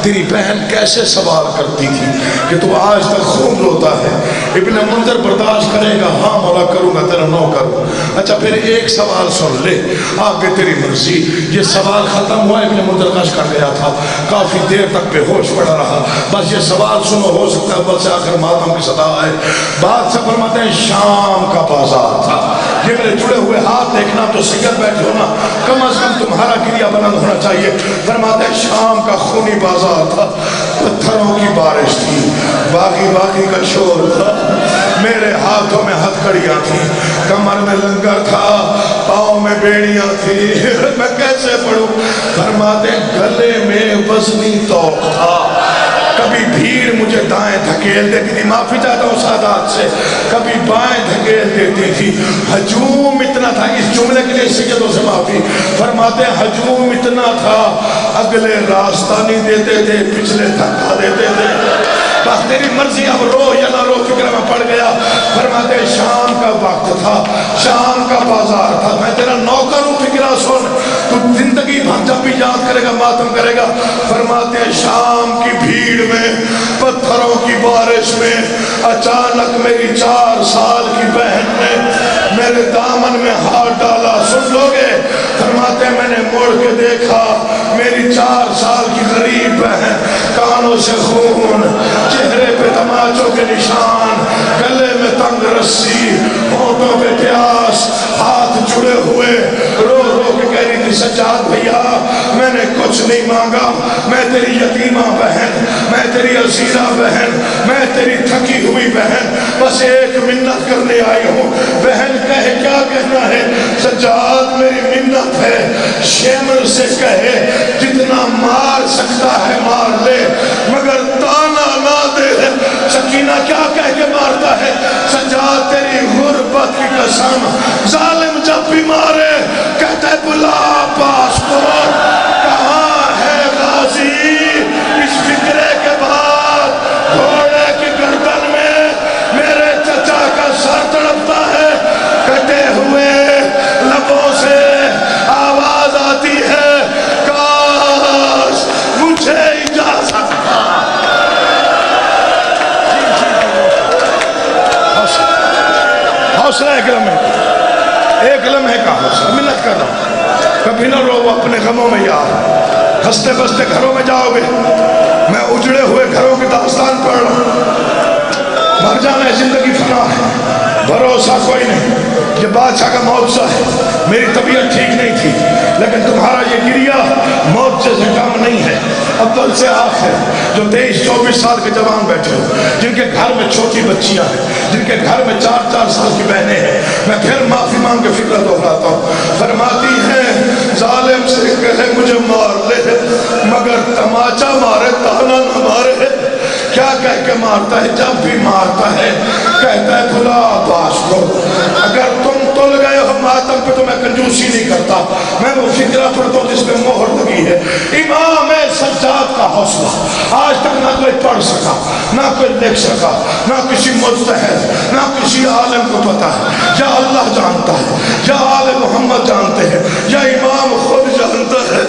تیری بہن کیسے سوال کرتی تھی کہ تو آج تک خون روتا ہے. ابن منذر برداشت کرے گا؟ ہاں مولا کروں گا، تیرا نوکر. اچھا پھر ایک سوال سن لے، آگے تیری مرضی. یہ سوال ختم ہوا. ابن منذر کش کر گیا تھا. کافی دیر تک بے ہوش پڑا رہا. بس یہ سوال سنو، ہو سکتا ہے بس سے آخر ماتم کی صدا آئے. بادشاہ فرماتے ہیں شام کا بازار تھا. یہ میرے جڑے ہوئے ہاتھ دیکھنا تو سید بیٹھے ہونا، کم از کم تمہارا گریہ بلند ہونا چاہیے. فرماتے ہیں شام کا خونی بازار تھا. پتھروں کی بارش تھی. باقی کا شور تھا. میرے ہاتھوں میں ہتھکڑیاں تھیں. کمر میں لنگر تھا. پاؤں میں بیڑیاں تھی. میں کیسے پڑھوں؟ فرماتے ہیں گلے میں وزنی توق تھا. کبھی بھیڑ مجھے دائیں دھکیل دیتی تھی، معافی چاہتا ہوں سادات سے، کبھی بائیں دھکیل دیتی تھی. ہجوم اتنا تھا. اس جملے کے لیے سیدوں سے معافی. فرماتے ہیں ہجوم اتنا تھا، اگلے راستہ نہیں دیتے تھے، پچھلے دھکا دیتے تھے. بس تیری مرضی، اب رو یا نہ رو، فکر میں پڑ گیا. فرماتے ہیں شام کا وقت تھا، شام کا بازار تھا. میں تیرا نوکر ہوں، فکرہ سن. تو زندگی بھر جب بھی یاد کرے گا ماتم کرے گا. فرماتے ہیں شام کی بھیڑ میں، پتھروں کی بارش میں، اچانک میری 4 سال کی بہن نے میرے دامن میں ہاتھ ڈالا. سن لو گے؟ فرماتے ہیں میں نے موڑ کے دیکھا، میری 4 سال کی غریب بہن، کانوں سے خون، چہرے پہ تماچوں کے نشان، گلے میں تنگ رسی، ہونٹوں پہ پیاس، ہاتھ جڑے ہوئے، رو رو کے کہہ رہی تھی سجاد بھیا میں نے کچھ نہیں مانگا، میں تیری یتیمہ بہن، میں تیری اسیرہ بہن، میں تیری تھکی ہوئی بہن، بس ایک منت کرنے آئی ہوں. بہن کہے کیا کہنا ہے؟ سجاد میری منت ہے، شیمر سے کہے جتنا مار سکتا ہے مار لے، مگر تانا نہ دے. سکینہ کیا کہہ کے مارتا ہے؟ سجاد تیری غربت کی قسم، ظالم جب بھی مارے کہتا ہے بلا پاس کو. کہاں ہے غازی اس فکرے کے بعد؟ گھوڑے کی گردن میں میرے چچا کا سر تڑپتا ہے. کٹے ہوئے لبوں سے آواز آتی ہے کاش مجھے اجازت. حوصلہ ایک لمحے کا حوصلہ. منت کر رہا ہوں، کبھی نہ رو اپنے غموں میں یار. ہنستے بستے گھروں میں جاؤ گے. میں اجڑے ہوئے گھروں کی داستان پڑھ رہا ہوں. مر جانا ہے، زندگی فنا ہے، بھروسہ کوئی نہیں. یہ بادشاہ کا معجزہ ہے. میری طبیعت ٹھیک نہیں تھی، لیکن تمہارا یہ گریہ معجزے سے کم نہیں ہے. اول سے آخر جو 23-24 سال کے جوان بیٹھے ہو، جن کے گھر میں چھوٹی بچیاں ہیں، جن کے گھر میں 4-4 سال کی بہنیں ہیں، میں پھر معافی مانگ کے فکر دہراتا ہوں. فرماتی ہیں ظالم سے کہے مجھے مار لے، مگر تماچا مارے تانا نہ مارے. کیا کہہ کے مارتا ہے؟ جب بھی مارتا ہے کہتا ہے بھلا عباس کو. اگر تم تل گئے ہو ماتم پہ تو میں کنجوسی نہیں کرتا، میں وہ فکرہ پڑھتا ہوں جس میں مہر لگی ہے. امام سجاد کا حوصلہ آج تک نہ کوئی پڑھ سکا، نہ کوئی لکھ سکا، نہ کسی مجتہد، نہ کسی عالم کو پتا ہے. یا اللہ جانتا ہے، یا آل محمد جانتے ہیں، یا امام خود جانتا ہے.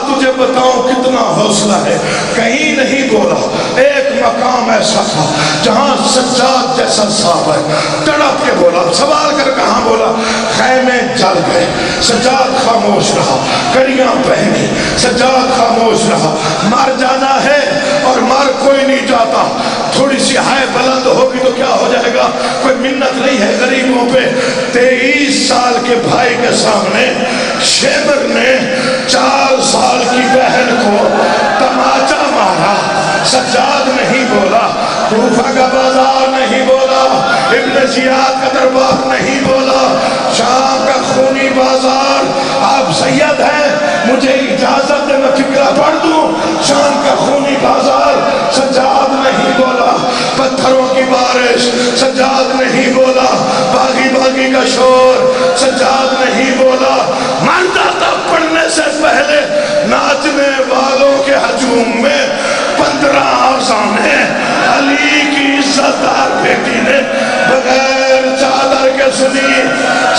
تجھے بتاؤں کتنا حوصلہ ہے. کہیں نہیں بولا. ایک مقام ایسا تھا جہاں سجاد جیسا صاحب ہے تڑپ کے بولا. سوال کر کہاں بولا؟ خیمے جل گئے، سجاد خاموش رہا. کڑیاں پہنی، سجاد خاموش رہا. مر جانا ہے اور مر کوئی نہیں جاتا. تھوڑی سی ہائے بلند ہوگی تو کیا ہو جائے گا؟ کوئی منت نہیں ہے غریبوں پہ. 23 سال کے بھائی کے سامنے شیبر نے 4 سال کی بہن کو تماچا مارا. سجاد نہیں بولا، کوفہ کا بازار نہیں بولا، ابن زیاد کا دربار نہیں بولا، شام کا خونی بازار. آپ سید ہیں، مجھے اجازت دے میں فکرہ پڑھ دوں. شام کا سجاد نہیں بولا باغی باغی کا شور، سجاد نہیں بولا مانتا تھا پڑھنے سے پہلے ناچنے والوں کے ہجوم میں 15 افسانے علی کی عزت دار بیٹی نے بغیر چادر کے سنی۔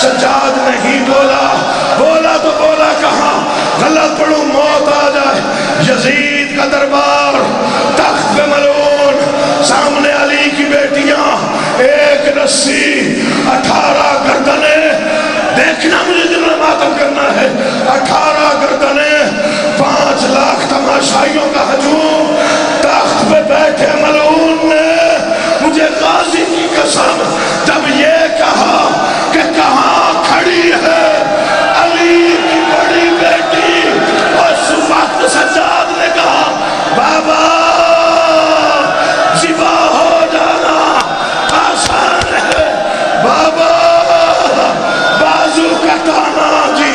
سجاد نہیں بولا، بولا تو بولا کہاں، غلط پڑھوں موت آ جائے۔ یزید کا دربار، تخت پہ ملعون، سامنے علی کی بیٹیاں، ایک رسی 18 گردنیں، دیکھنا مجھے جنہوں ماتم کرنا ہے، 18 گردنیں، 5 لاکھ تماشائیوں کا ہجوم، تخت پہ بیٹھے ملعون نے مجھے غازی کی قسم جب یہ کہا کہ کہاں کھڑی ہے علی کی بڑی بیٹی، اس وقت سجاد نے کہا بابا ذبح ہو جانا آسان ہے، بابا بازو کٹانا جی۔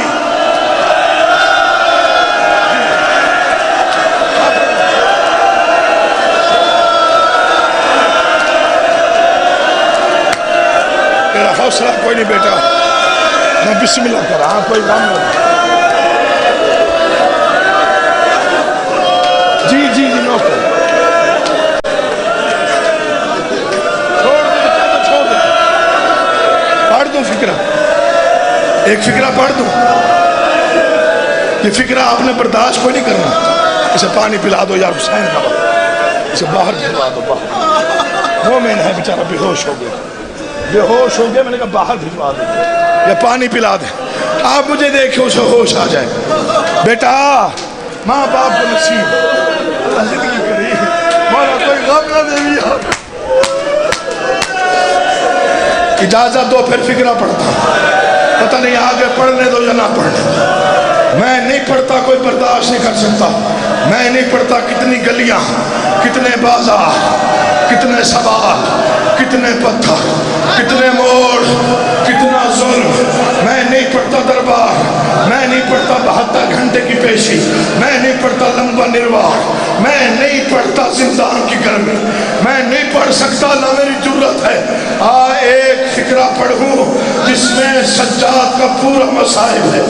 میرا حوصلہ کوئی نہیں بیٹا، میں بسم اللہ کر رہا ہوں، کوئی کام نہیں۔ جی جی جی نوکر چھوڑ دو، پڑھ دوں فکرہ، ایک فکرہ پڑھ دوں۔ یہ فکرہ آپ نے برداشت کوئی نہیں کرنا، اسے پانی پلا دو یا حسین کا وقت، اسے باہر بھجوا دو، باہر مومن ہے بیچارہ، بے ہوش ہو گیا، بے ہوش ہو گیا، میں نے کہا باہر بھجوا دو یا پانی پلا دے، آپ مجھے دیکھیں اسے ہوش آ جائے۔ بیٹا ماں باپ کو نصیب اللہ زندگی کری، مولا کوئی غم نہ دے بھی آپ، اجازت دو پھر فکرہ پڑھتا ہوں، پتہ نہیں آگے پڑھنے دو یا نہ پڑھنے دو، میں نہیں پڑھتا کوئی برداشت نہیں کر سکتا، میں نہیں پڑھتا کتنی گلیاں، کتنے بازار، کتنے سوال، کتنے پتھر، کتنے موڑ، کتنا ظلم، میں نہیں پڑھتا دربار، میں نہیں پڑھتا 72 گھنٹے کی پیشی، میں نہیں پڑھتا لمبا نرواح، میں نہیں پڑھتا زندان کی گرمی، میں نہیں پڑھ سکتا، نہ میری جرت ہے۔ ایک فکرہ پڑھوں جس میں سجاد کا پورا مسائل ہے،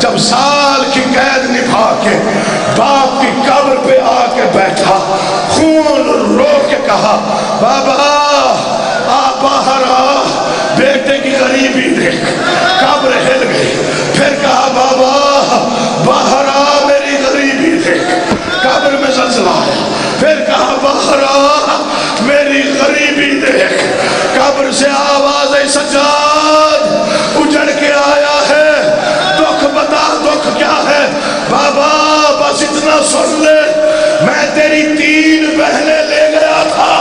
جب سال کی قید نبھا کے باپ کی قبر پہ آ کے بیٹھا، خون رو کے کہا بابا آ باہر آ، بیٹے کی غریبی دیکھ، قبر ہل گئی، پھر کہا بابا باہر آ میری غریبی دیکھ، قبر میں زلزلہ آیا، پھر کہا باہر آ میری غریبی دیکھ، قبر سے آواز ہے سجاد اجڑ کے آیا ہے، دکھ بتا دکھ کیا ہے، بابا بس اتنا سن لے، میں تیری 3 بہنیں لے گیا تھا،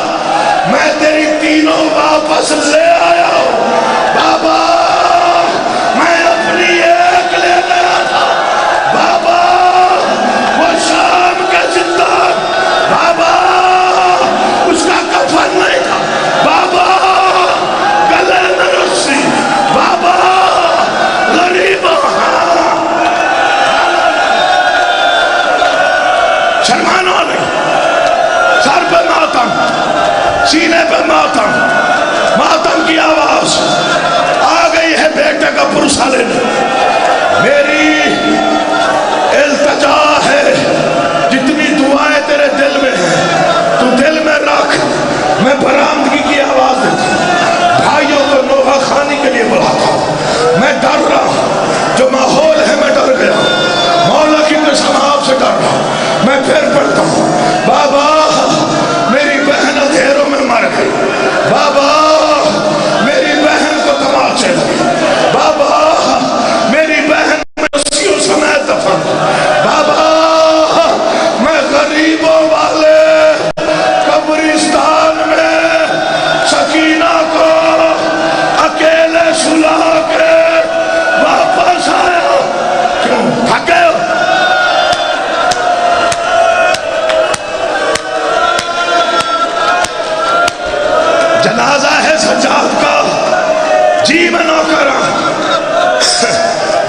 میں تیری تینوں واپس لے آیا ہوں، بابا میں اپنی ایک لے گیا تھا، بابا وہ شام کے زندان، بابا اس کا کفن نہیں تھا، بابا گلے میں رسی، بابا غریب شرمانو نہیں، سر پہ ماتم، سینے پہ ماتم، ماتم کی آواز آ گئی ہے بیٹے کا پرسہ لینے، میری التجا ہے، جتنی دعائیں تیرے دل میں ہیں تو دل میں رکھ، میں برآمدگی کی آواز دیتا ہوں، بھائیوں کو نوحہ خانی کے لیے بلاتا ہوں، میں ڈر رہا ہوں، جو ماحول ہے میں ڈر گیا، مولا کی قسم آپ سے ڈر رہا ہوں، میں پھر پڑھتا ہوں، بابا میری بہن اندھیروں میں مر گئی، بابا میری بہن کو تماچے لگے، بابا میری بہن میں رسیوں سمیت دفن، بابا میں غریبوں والے قبرستان میں سکینہ کو اکیلے سلا کے واپس آیا، کیوں تھک گئے ہو؟ جنازہ ہے سجاد کا، جی میں نوکر ہوں،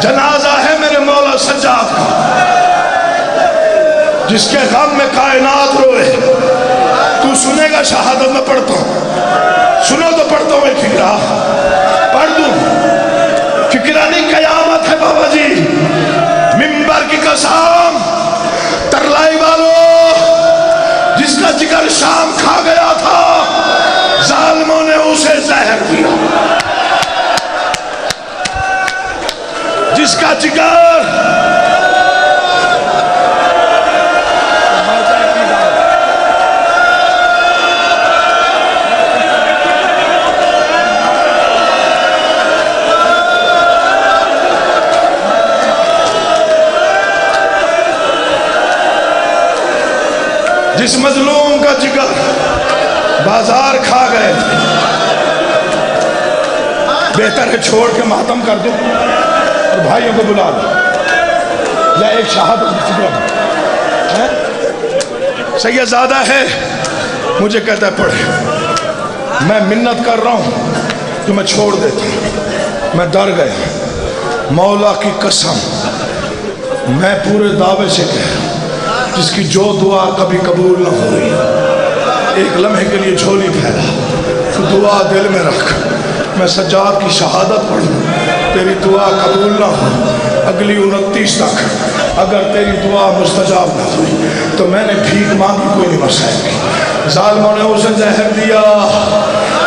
جنازہ ہے میرے مولا سجاد کا، جس کے غم میں کائنات روئے، تو سنے گا یا شہادت میں پڑھتا ہوں؟ سنو تو پڑھتا ہوں ایک فکرہ پڑھ دوں. فکرہ نہیں قیامت ہے بابا جی. منبر کی قسم ترلائی والو جس کا جگر شام کھا گیا تھا ظالموں نے اسے زہر دیا. جس کا جگر جس مظلوم کا جگر بازار کھا گئے تھے بہتر ہے چھوڑ کے ماتم کر دو اور بھائیوں کو بلا دو یا ایک شہادت فکرہ سید زادہ ہے مجھے کہتا ہے پڑھے. میں منت کر رہا ہوں کہ میں چھوڑ دیتا ہوں. میں ڈر گیا. مولا کی قسم میں پورے دعوے سے کہہ رہا ہوں جس کی جو دعا کبھی قبول نہ ہوئی ایک لمحے کے لیے جھولی پھیلا تو دعا دل میں رکھ. میں سجاد کی شہادت پڑھوں تیری دعا قبول نہ ہو اگلی 29 تک اگر تیری دعا مستجاب نہ ہوئی تو میں نے بھیک مانگی کوئی نہیں مسائل کی. ظالموں نے اسے زہر دیا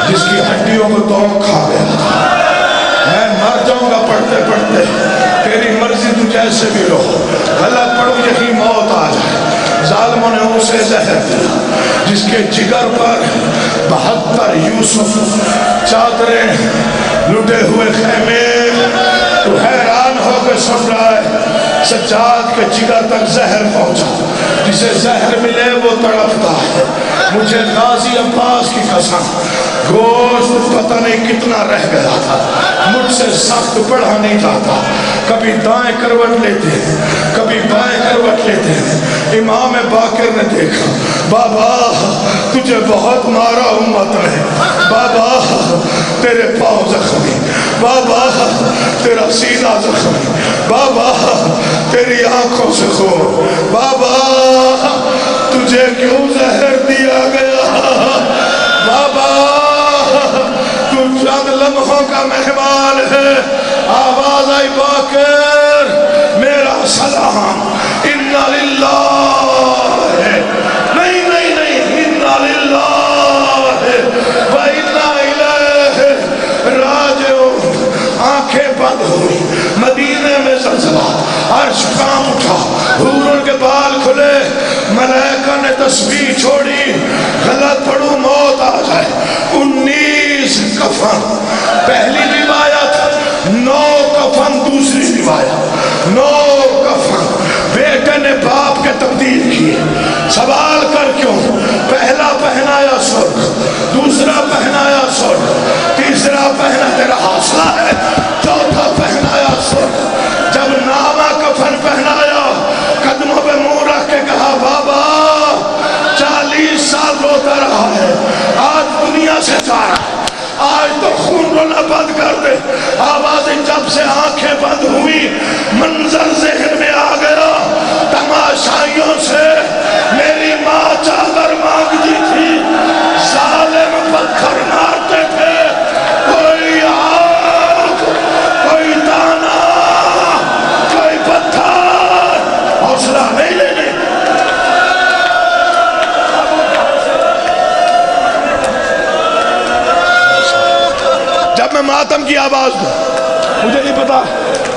جس کی ہڈیوں کو توڑ کھا گیا. میں مر جاؤں گا پڑھتے پڑھتے. تیری مرضی تو جیسے بھی لو غلط پڑھو یہی موت آ جائے. ظالموں نے اسے زہر دیا جس کے جگر پر 72 یوسف چادریں لٹے ہوئے خیمے. تو حیران ہو کے سن رہا ہے سجاد کے جگر تک زہر پہنچا. جسے زہر ملے وہ تڑپتا ہے. مجھے غازی عباس کی قسم گوشت پتہ نہیں کتنا رہ گیا تھا. مجھ سے سخت پڑھا نہیں جاتا. کبھی دائیں کروٹ لیتے ہیں کبھی بائیں کروٹ لیتے ہیں. امام باقر نے دیکھا بابا تجھے بہت مارا امت نے. بابا تیرے پاؤں زخمی. بابا تیرا سینہ زخمی. بابا تیری آنکھوں سے خون. بابا تجھے کیوں زہر دیا گیا؟ بابا تو چند لمحوں کا مہمان ہے. آواز آئی باقر میرا سلام. انا للہ نہیں نہیں نہیں انا للہ و انا الیہ راجعون. آنکھیں بند ہوئی. مدینے میں زلزلہ عرش کانپ اٹھا. حوروں کے بال کھلے. ملائکہ نے تسبیح چھوڑی. غلط پڑھوں موت آ جائے. 19 کفن پہلی روایت 9 کفن دوسری روایت 9 کفن. بیٹے نے باپ کے تبدیل کیے. سوال کر کیوں؟ پہلا پہنایا سرخ دوسرا پہنایا سرخ تیسرا پہنا تیرا حوصلہ ہے چوتھا پہنایا سرخ. جب نامہ کفن پہنایا قدموں پہ منہ رکھ کے کہا بابا 40 سال روتا رہا ہے آج دنیا سے جا رہا ہے. آج تو خون رونا بند کر دے. آواز جب سے آنکھیں بند ہوئی منظر ذہن میں آ گیا. تماشائیوں سے میری ماں چادر مانگتی تھی. ظالم پتھر مارتے تھے. کوئی آگ کوئی دانا کوئی پتھر حوصلہ نہیں لینے. جب میں ماتم کی آواز دوں مجھے نہیں پتا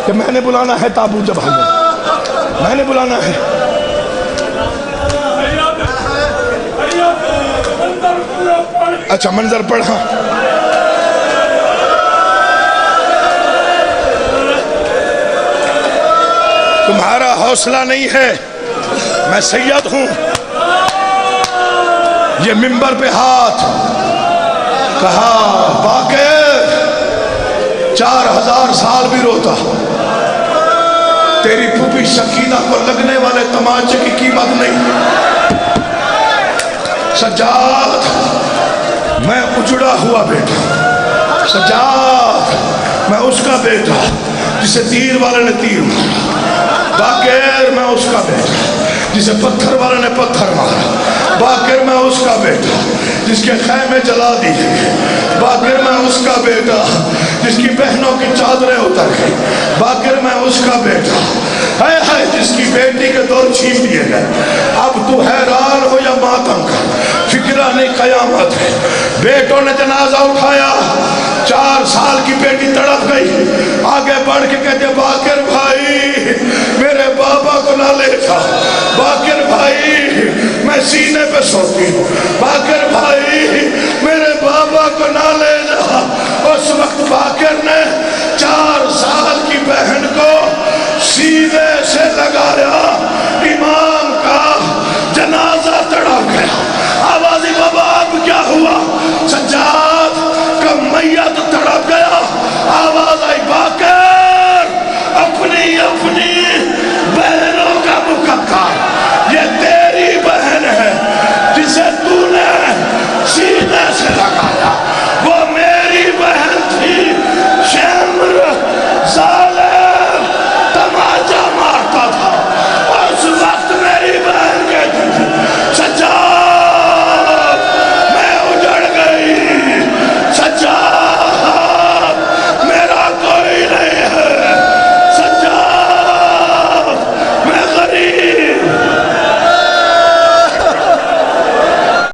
کہ میں نے بلانا ہے تابوت جب حل میں نے بلانا ہے. اچھا منظر پڑھا. تمہارا حوصلہ نہیں ہے. میں سید ہوں. یہ منبر پہ ہاتھ کہا باقر 4000 سال بھی روتا تیری پھوپھی شکینہ کو لگنے والے تماچے کی قیمت نہیں. سجاد میں اجڑا ہوا بیٹا. سجاد میں اس کا بیٹا جسے تیر والے نے تیر مارا. باقر میں اس کا بیٹا جسے پتھر والے نے پتھر مارا، باقر میں اس کا بیٹا جس کے خیمے جلا دی گئے، باقر میں اس کا بیٹا جس کی بہنوں کی چادریں اتر گئی، باقر میں اس کا بیٹا ہے جس کی بیٹی کے دور چھین دیے گئے۔ اب تو حیران ہو یا ماتم کر، فکرہ نہیں قیامت ہے۔ بیٹوں نے جنازہ اٹھایا، 4 سال کی بیٹی تڑپ گئی، آگے بڑھ کے کہتے باقر بھائی میرے بابا کو نہ لے جا، باقر بھائی میں سینے پہ سوتی ہوں، باقر بھائی میں